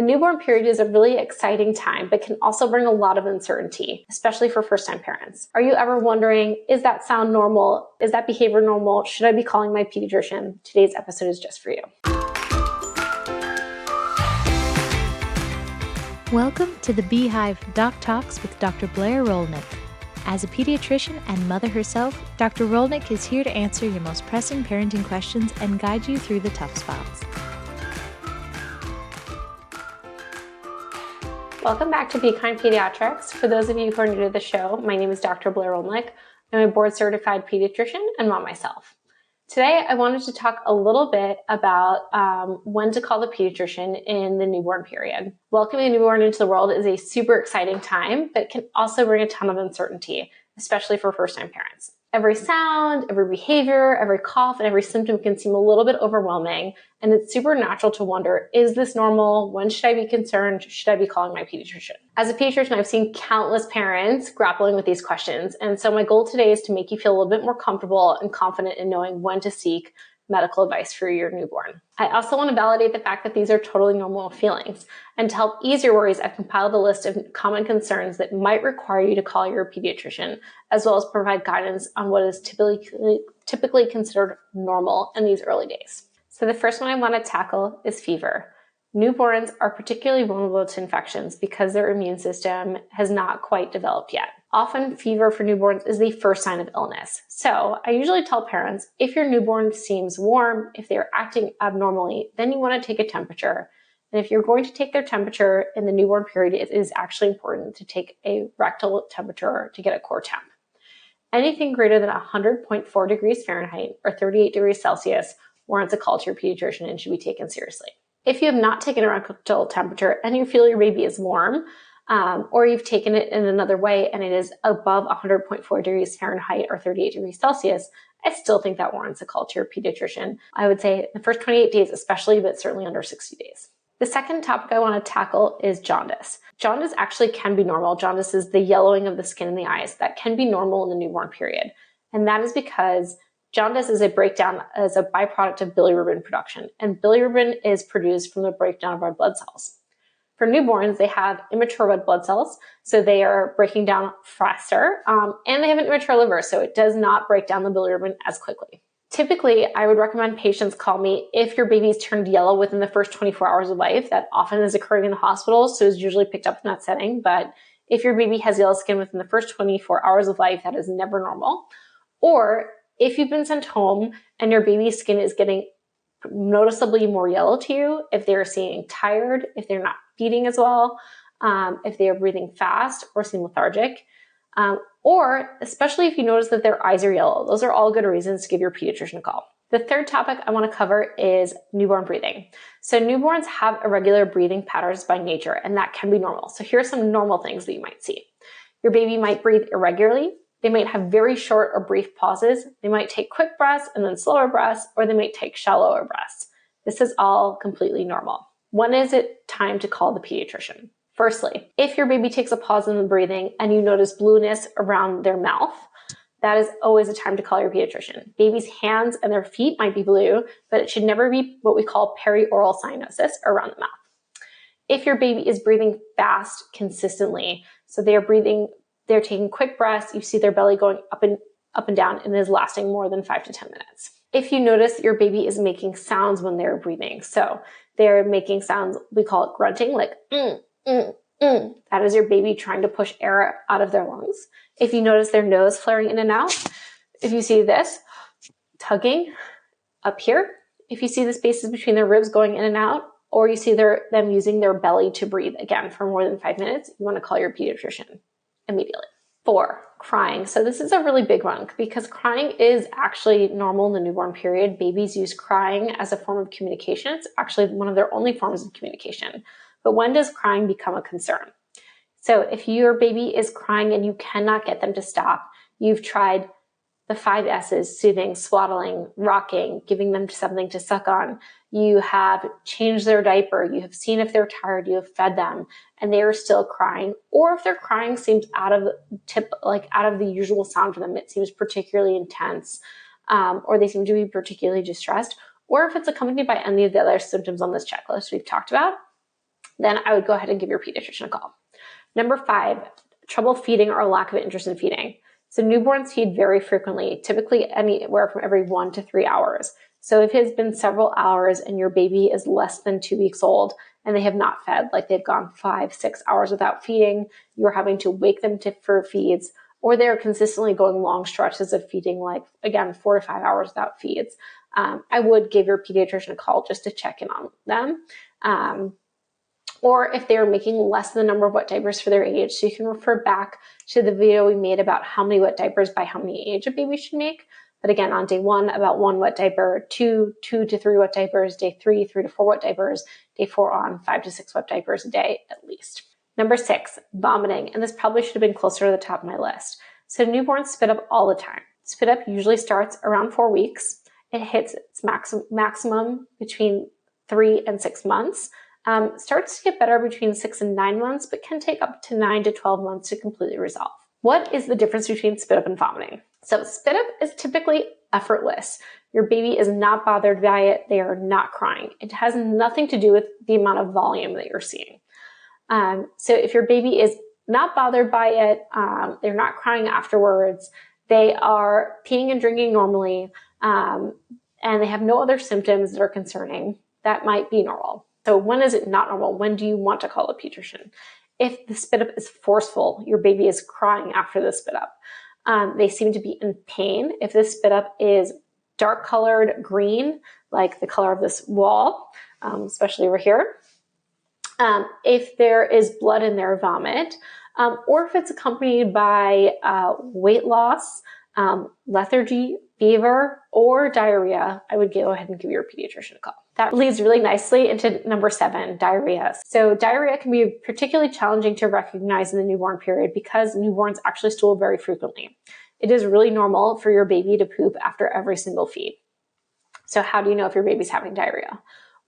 The newborn period is a really exciting time, but can also bring a lot of uncertainty, especially for first-time parents. Are you ever wondering, is that sound normal? Is that behavior normal? Should I be calling my pediatrician? Today's episode is just for you. Welcome to the Beehive Doc Talks with Dr. Blair Rolnick. As a pediatrician and mother herself, Dr. Rolnick is here to answer your most pressing parenting questions and guide you through the tough spots. Welcome back to Be Kind Pediatrics. For those of you who are new to the show, my name is Dr. Blair Rolnick. I'm a board-certified pediatrician and mom myself. Today, I wanted to talk a little bit about when to call the pediatrician in the newborn period. Welcoming a newborn into the world is a super exciting time, but can also bring a ton of uncertainty, especially for first-time parents. Every sound, every behavior, every cough, and every symptom can seem a little bit overwhelming, and it's super natural to wonder, is this normal? When should I be concerned? Should I be calling my pediatrician? As a pediatrician, I've seen countless parents grappling with these questions, and so my goal today is to make you feel a little bit more comfortable and confident in knowing when to seek medical advice for your newborn. I also want to validate the fact that these are totally normal feelings. And to help ease your worries, I've compiled a list of common concerns that might require you to call your pediatrician, as well as provide guidance on what is typically considered normal in these early days. So the first one I want to tackle is fever. Newborns are particularly vulnerable to infections because their immune system has not quite developed yet. Often, fever for newborns is the first sign of illness. So I usually tell parents, if your newborn seems warm, if they're acting abnormally, then you want to take a temperature. And if you're going to take their temperature in the newborn period, it is actually important to take a rectal temperature to get a core temp. Anything greater than 100.4 degrees Fahrenheit or 38 degrees Celsius warrants a call to your pediatrician and should be taken seriously. If you have not taken a rectal temperature and you feel your baby is warm, or you've taken it in another way and it is above 100.4 degrees Fahrenheit or 38 degrees Celsius, I still think that warrants a call to your pediatrician. I would say the first 28 days especially, but certainly under 60 days. The second topic I want to tackle is jaundice. Jaundice actually can be normal. Jaundice is the yellowing of the skin in the eyes. That can be normal in the newborn period. And that is because jaundice is a breakdown as a byproduct of bilirubin production. And bilirubin is produced from the breakdown of our blood cells. For newborns, they have immature red blood cells, so they are breaking down faster, and they have an immature liver, so it does not break down the bilirubin as quickly. Typically, I would recommend patients call me if your baby's turned yellow within the first 24 hours of life. That often is occurring in the hospital, so is usually picked up in that setting. But if your baby has yellow skin within the first 24 hours of life, that is never normal. Or if you've been sent home and your baby's skin is getting noticeably more yellow to you, if they're seeming tired, if they're not feeding as well, if they are breathing fast or seem lethargic, or especially if you notice that their eyes are yellow. Those are all good reasons to give your pediatrician a call. The third topic I want to cover is newborn breathing. So newborns have irregular breathing patterns by nature, and that can be normal. So here are some normal things that you might see. Your baby might breathe irregularly. They might have very short or brief pauses. They might take quick breaths and then slower breaths, or they might take shallower breaths. This is all completely normal. When is it time to call the pediatrician? Firstly, if your baby takes a pause in the breathing and you notice blueness around their mouth, that is always a time to call your pediatrician. Baby's hands and their feet might be blue, but it should never be what we call perioral cyanosis around the mouth. If your baby is breathing fast consistently, so they're taking quick breaths, you see their belly going up and down, and it is lasting more than 5 to 10 minutes. If you notice your baby is making sounds when they're breathing, so they're making sounds, we call it grunting, like that is your baby trying to push air out of their lungs. If you notice their nose flaring in and out, if you see this tugging up here, if you see the spaces between their ribs going in and out, or you see them using their belly to breathe again for more than 5 minutes, you want to call your pediatrician immediately. 4, crying. So this is a really big one because crying is actually normal in the newborn period. Babies use crying as a form of communication. It's actually one of their only forms of communication. But when does crying become a concern? So if your baby is crying and you cannot get them to stop, you've tried the 5 S's, soothing, swaddling, rocking, giving them something to suck on. You have changed their diaper. You have seen if they're tired. You have fed them and they are still crying. Or if their crying seems out of the usual sound for them, it seems particularly intense, or they seem to be particularly distressed, or if it's accompanied by any of the other symptoms on this checklist we've talked about, then I would go ahead and give your pediatrician a call. Number 5, trouble feeding or lack of interest in feeding. So newborns feed very frequently, typically anywhere from every 1 to 3 hours. So if it's been several hours and your baby is less than 2 weeks old and they have not fed, like they've gone 5, 6 hours without feeding, you're having to wake them for feeds, or they're consistently going long stretches of feeding, like, again, 4 to 5 hours without feeds, I would give your pediatrician a call just to check in on them. Or if they're making less than the number of wet diapers for their age. So you can refer back to the video we made about how many wet diapers by how many age a baby should make. But again, on day 1, about 1 wet diaper, 2 to 3 wet diapers, day 3, 3 to 4 wet diapers, day 4 on, 5 to 6 wet diapers a day at least. Number 6, vomiting. And this probably should have been closer to the top of my list. So newborns spit up all the time. Spit up usually starts around 4 weeks. It hits its maximum between 3 and 6 months. Starts to get better between 6 and 9 months, but can take up to 9 to 12 months to completely resolve. What is the difference between spit up and vomiting? So spit up is typically effortless. Your baby is not bothered by it. They are not crying. It has nothing to do with the amount of volume that you're seeing. So if your baby is not bothered by it, they're not crying afterwards, they are peeing and drinking normally, and they have no other symptoms that are concerning, that might be normal. So when is it not normal? When do you want to call a pediatrician? If the spit up is forceful, your baby is crying after the spit up. They seem to be in pain. If the spit up is dark colored green, like the color of this wall, especially over here. If there is blood in their vomit, or if it's accompanied by weight loss, lethargy, fever, or diarrhea, I would go ahead and give your pediatrician a call. That leads really nicely into number 7, diarrhea. So diarrhea can be particularly challenging to recognize in the newborn period because newborns actually stool very frequently. It is really normal for your baby to poop after every single feed. So how do you know if your baby's having diarrhea?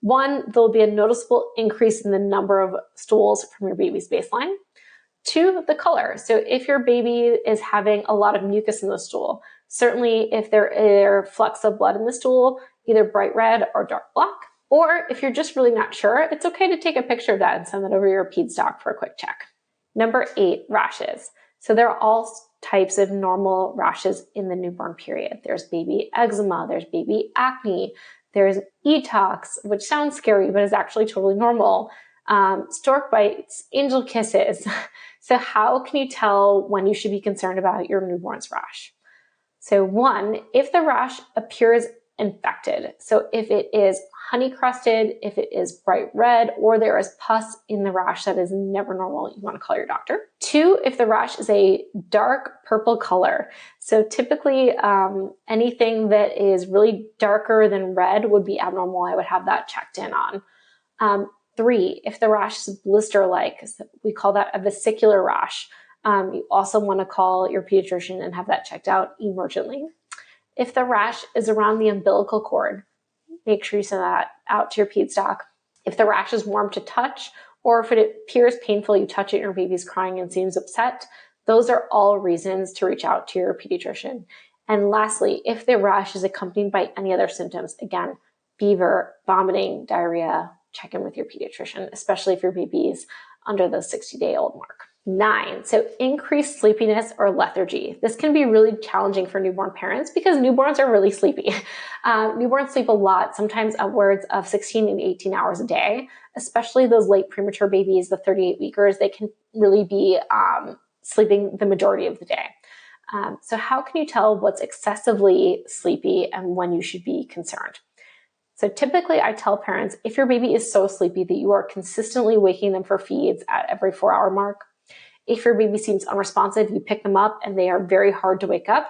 1, there'll be a noticeable increase in the number of stools from your baby's baseline. 2, the color. So if your baby is having a lot of mucus in the stool, certainly if there are flecks of blood in the stool, either bright red or dark black, or if you're just really not sure, it's okay to take a picture of that and send that over to your Peds Doc for a quick check. Number 8, rashes. So there are all types of normal rashes in the newborn period. There's baby eczema, there's baby acne, there's etox, which sounds scary, but is actually totally normal. Stork bites, angel kisses. So how can you tell when you should be concerned about your newborn's rash? So 1, if the rash appears infected, so if it is honey crusted, if it is bright red, or there is pus in the rash that is never normal, you want to call your doctor. 2, if the rash is a dark purple color. So typically anything that is really darker than red would be abnormal. I would have that checked in on. 3, if the rash is blister-like, we call that a vesicular rash. You also want to call your pediatrician and have that checked out emergently. If the rash is around the umbilical cord, make sure you send that out to your Peds Doc. If the rash is warm to touch, or if it appears painful, you touch it and your baby's crying and seems upset, those are all reasons to reach out to your pediatrician. And lastly, if the rash is accompanied by any other symptoms, again, fever, vomiting, diarrhea, check in with your pediatrician, especially if your baby is under the 60-day-old mark. 9, so increased sleepiness or lethargy. This can be really challenging for newborn parents because newborns are really sleepy. Newborns sleep a lot, sometimes upwards of 16 and 18 hours a day, especially those late premature babies, the 38-weekers, they can really be sleeping the majority of the day. So how can you tell what's excessively sleepy and when you should be concerned? So typically I tell parents, if your baby is so sleepy that you are consistently waking them for feeds at every 4-hour mark, if your baby seems unresponsive, you pick them up and they are very hard to wake up.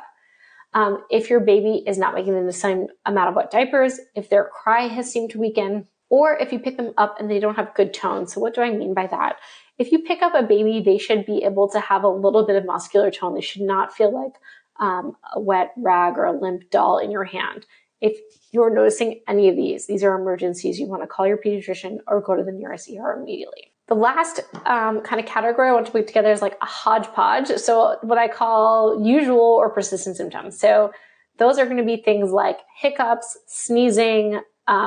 If your baby is not making them the same amount of wet diapers, if their cry has seemed to weaken, or if you pick them up and they don't have good tone. So what do I mean by that? If you pick up a baby, they should be able to have a little bit of muscular tone. They should not feel like a wet rag or a limp doll in your hand. If you're noticing any of these are emergencies. You want to call your pediatrician or go to the nearest ER immediately. The last kind of category I want to put together is like a hodgepodge. So what I call usual or persistent symptoms. So those are going to be things like hiccups, sneezing,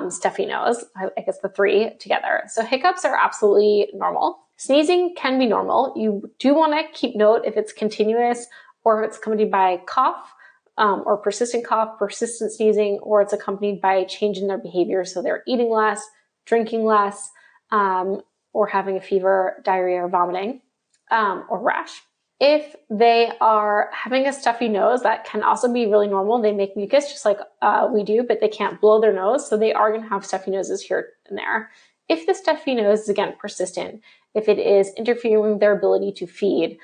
stuffy nose, I guess the three together. So hiccups are absolutely normal. Sneezing can be normal. You do want to keep note if it's continuous or if it's accompanied by cough, or persistent cough, persistent sneezing, or it's accompanied by a change in their behavior. So they're eating less, drinking less, or having a fever, diarrhea, or vomiting, or rash. If they are having a stuffy nose, that can also be really normal. They make mucus just like we do, but they can't blow their nose. So they are going to have stuffy noses here and there. If the stuffy nose is, again, persistent, if it is interfering with their ability to feed,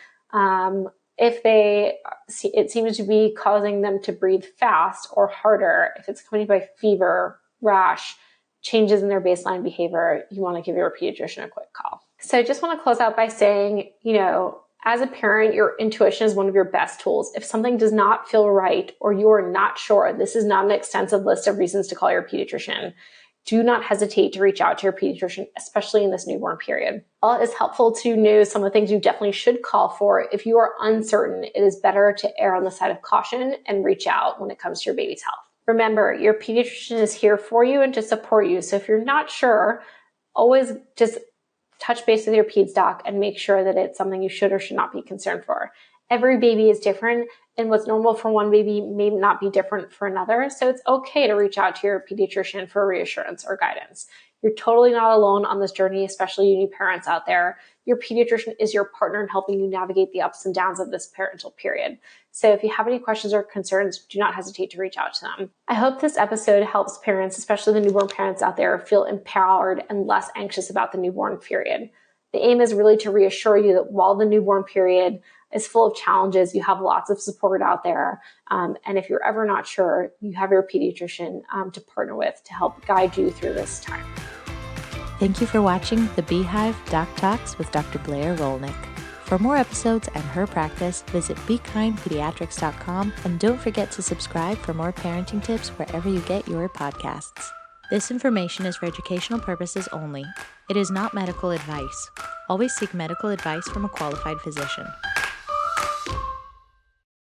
if it seems to be causing them to breathe fast or harder, if it's accompanied by fever, rash, changes in their baseline behavior, you want to give your pediatrician a quick call. So I just want to close out by saying, as a parent, your intuition is one of your best tools. If something does not feel right or you're not sure, this is not an extensive list of reasons to call your pediatrician. Do not hesitate to reach out to your pediatrician, especially in this newborn period. While it is helpful to know some of the things you definitely should call for, if you are uncertain, it is better to err on the side of caution and reach out when it comes to your baby's health. Remember, your pediatrician is here for you and to support you. So if you're not sure, always just touch base with your peds doc and make sure that it's something you should or should not be concerned for. Every baby is different, and what's normal for one baby may not be different for another. So it's okay to reach out to your pediatrician for reassurance or guidance. You're totally not alone on this journey, especially you new parents out there. Your pediatrician is your partner in helping you navigate the ups and downs of this parental period. So if you have any questions or concerns, do not hesitate to reach out to them. I hope this episode helps parents, especially the newborn parents out there, feel empowered and less anxious about the newborn period. The aim is really to reassure you that while the newborn period is full of challenges, you have lots of support out there. And if you're ever not sure, you have your pediatrician to partner with to help guide you through this time. Thank you for watching the Beehive Doc Talks with Dr. Blair Rolnick. For more episodes and her practice, visit BeKindPediatrics.com, and don't forget to subscribe for more parenting tips wherever you get your podcasts. This information is for educational purposes only. It is not medical advice. Always seek medical advice from a qualified physician.